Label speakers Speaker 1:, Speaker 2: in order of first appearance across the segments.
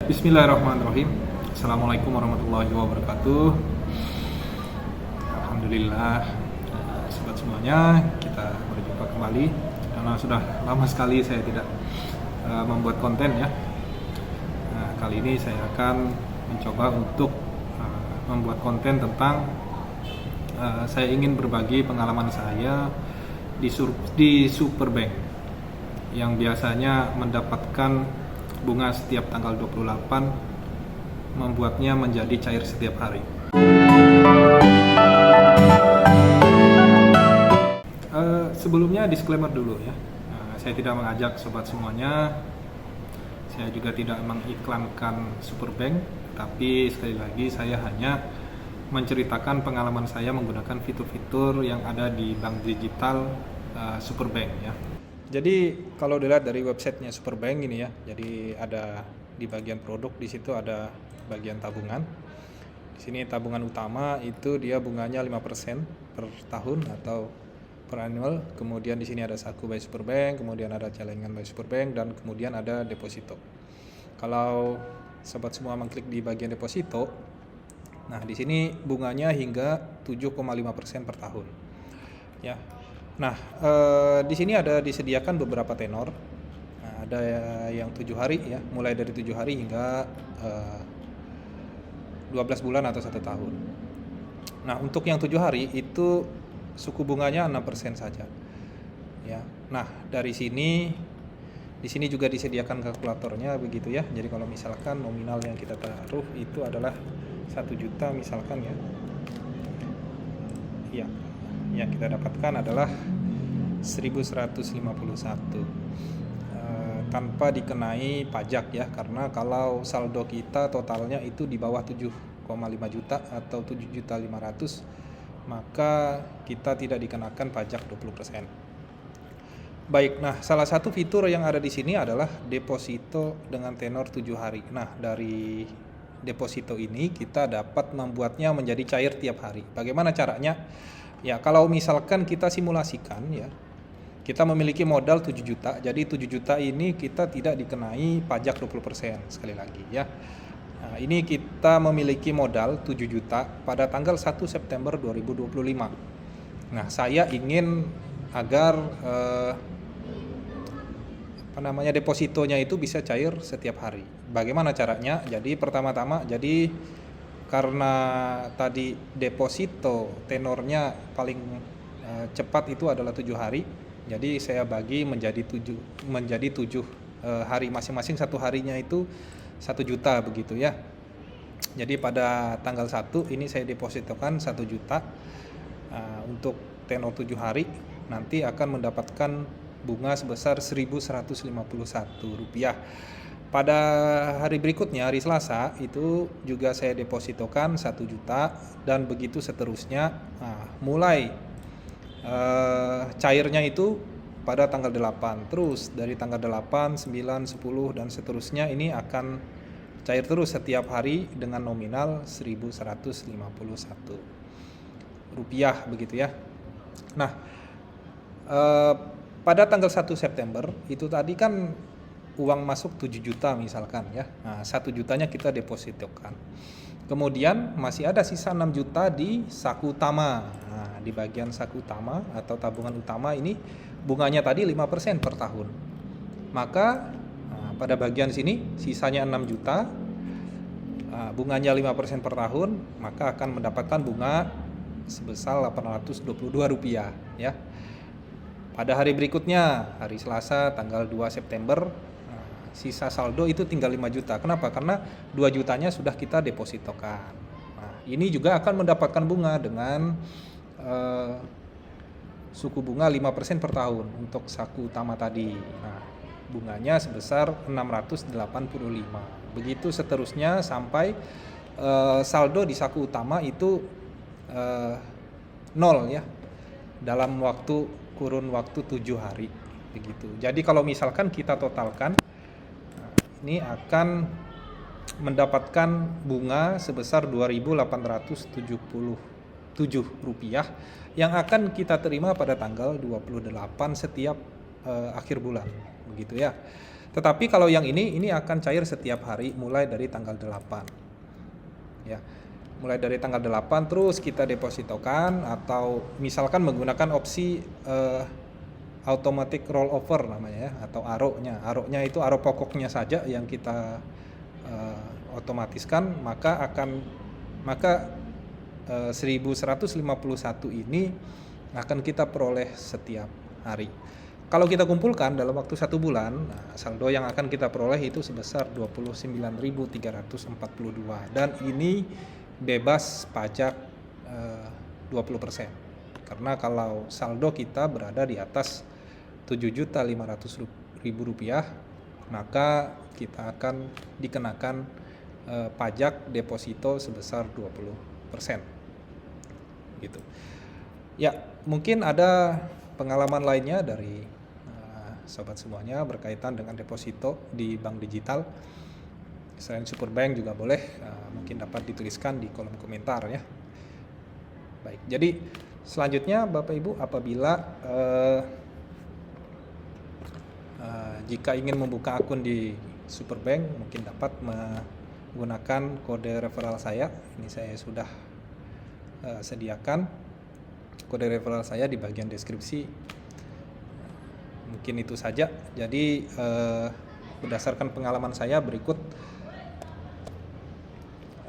Speaker 1: Bismillahirrahmanirrahim. Assalamualaikum warahmatullahi wabarakatuh. Alhamdulillah, sobat semuanya, kita berjumpa kembali. Karena sudah lama sekali saya tidak membuat konten ya. Kali ini saya akan mencoba untuk membuat konten tentang saya ingin berbagi pengalaman saya di Superbank yang biasanya mendapatkan bunga setiap tanggal 28, membuatnya menjadi cair setiap hari. Sebelumnya disclaimer dulu ya, saya tidak mengajak sobat semuanya, saya juga tidak mengiklankan Superbank, tapi sekali lagi saya hanya menceritakan pengalaman saya menggunakan fitur-fitur yang ada di bank digital Superbank ya. Jadi kalau dilihat dari websitenya Superbank ini ya, jadi ada di bagian produk, di situ ada bagian tabungan. Di sini tabungan utama itu dia bunganya 5% per tahun atau per annual. Kemudian di sini ada saku by Superbank, kemudian ada celengan by Superbank, dan kemudian ada deposito. Kalau sobat semua mengklik di bagian deposito, nah di sini bunganya hingga 7,5% per tahun. Ya. Nah, di sini ada disediakan beberapa tenor. Nah, ada yang 7 hari ya, mulai dari 7 hari hingga 12 bulan atau 1 tahun. Nah, untuk yang 7 hari itu suku bunganya 6% saja. Ya. Nah, dari sini di sini juga disediakan kalkulatornya begitu ya. Jadi kalau misalkan nominal yang kita taruh itu adalah 1 juta misalkan ya. Ya. Yang kita dapatkan adalah 1151 tanpa dikenai pajak ya, karena kalau saldo kita totalnya itu di bawah 7,5 juta atau 7.500.000, maka kita tidak dikenakan pajak 20%. Baik, nah salah satu fitur yang ada di sini adalah deposito dengan tenor 7 hari. Nah, dari deposito ini kita dapat membuatnya menjadi cair tiap hari. Bagaimana caranya? Ya, kalau misalkan kita simulasikan ya, kita memiliki modal 7 juta, jadi 7 juta ini kita tidak dikenai pajak 20% sekali lagi ya. Nah, ini kita memiliki modal 7 juta pada tanggal 1 September 2025. Nah, saya ingin agar depositonya itu bisa cair setiap hari. Bagaimana caranya? Jadi pertama-tama, jadi karena tadi deposito tenornya paling cepat itu adalah 7 hari, jadi saya bagi menjadi 7 hari, masing-masing satu harinya itu 1 juta begitu ya. Jadi pada tanggal 1 ini saya depositokan 1 juta untuk tenor 7 hari, nanti akan mendapatkan bunga sebesar Rp1.151. Pada hari berikutnya, hari Selasa, itu juga saya depositokan 1 juta dan begitu seterusnya. Nah, mulai cairnya itu pada tanggal 8, terus dari tanggal 8, 9, 10 dan seterusnya ini akan cair terus setiap hari dengan nominal Rp1.151 begitu ya. Nah, pada tanggal 1 September itu tadi kan uang masuk 7 juta misalkan ya. Nah, 1 jutanya kita depositokan. Kemudian masih ada sisa 6 juta di saku utama. Nah, di bagian saku utama atau tabungan utama ini bunganya tadi 5% per tahun. Maka pada bagian sini sisanya 6 juta. Bunganya 5% per tahun, maka akan mendapatkan bunga sebesar Rp822 ya. Pada hari berikutnya, hari Selasa tanggal 2 September, sisa saldo itu tinggal 5 juta. Kenapa? Karena 2 jutanya sudah kita depositokan. Nah, ini juga akan mendapatkan bunga dengan suku bunga 5% per tahun untuk saku utama tadi. Nah, bunganya sebesar 685. Begitu seterusnya sampai saldo di saku utama itu 0 ya. Dalam kurun waktu 7 hari begitu. Jadi kalau misalkan kita totalkan, ini akan mendapatkan bunga sebesar Rp2.877 yang akan kita terima pada tanggal 28 setiap akhir bulan begitu ya. Tetapi kalau yang ini akan cair setiap hari mulai dari tanggal 8. Ya. Mulai dari tanggal 8 terus kita depositokan, atau misalkan menggunakan opsi automatic rollover namanya ya, atau ARO-nya. ARO-nya itu ARO pokoknya saja yang kita otomatiskan, maka 1151 ini akan kita peroleh setiap hari. Kalau kita kumpulkan dalam waktu 1 bulan, saldo yang akan kita peroleh itu sebesar 29.342, dan ini bebas pajak 20%. Karena kalau saldo kita berada di atas 7.500.000 rupiah, maka kita akan dikenakan pajak deposito sebesar 20%. Gitu. Ya, mungkin ada pengalaman lainnya dari sobat semuanya berkaitan dengan deposito di bank digital selain Superbank juga boleh, mungkin dapat dituliskan di kolom komentar ya. Baik, jadi selanjutnya Bapak Ibu, apabila jika ingin membuka akun di Superbank, mungkin dapat menggunakan kode referral saya. Ini saya sudah sediakan kode referral saya di bagian deskripsi. Mungkin itu saja. Jadi berdasarkan pengalaman saya berikut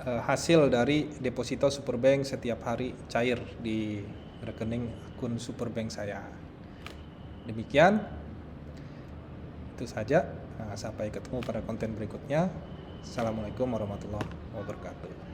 Speaker 1: hasil dari deposito Superbank setiap hari cair di rekening akun Superbank saya. Demikian, itu saja. Sampai ketemu pada konten berikutnya. Assalamualaikum warahmatullahi wabarakatuh.